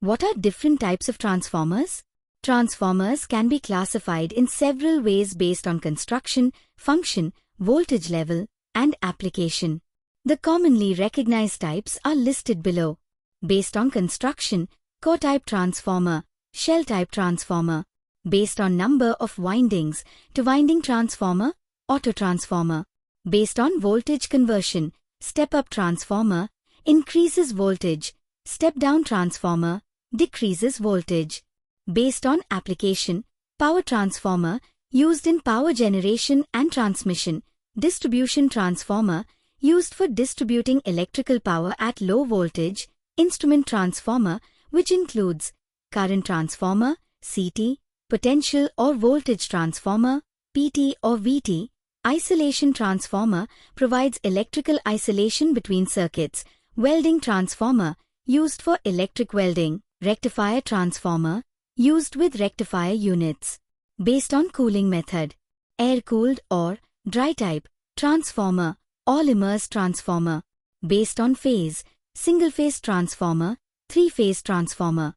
What are different types of transformers? Transformers can be classified in several ways based on construction, function, voltage level, and application. The commonly recognized types are listed below. Based on construction, core-type transformer, shell-type transformer. Based on number of windings, to winding transformer, autotransformer. Based on voltage conversion, step-up transformer, increases voltage, step-down transformer, decreases voltage. Based on application, power transformer, used in power generation and transmission, distribution transformer, used for distributing electrical power at low voltage, instrument transformer, which includes current transformer, CT, potential or voltage transformer, PT or VT, isolation transformer, provides electrical isolation between circuits, welding transformer, used for electric welding, rectifier transformer, used with rectifier units. Based on cooling method, air-cooled or dry-type transformer, Oil-immersed transformer. Based on phase, single-phase transformer, three-phase transformer.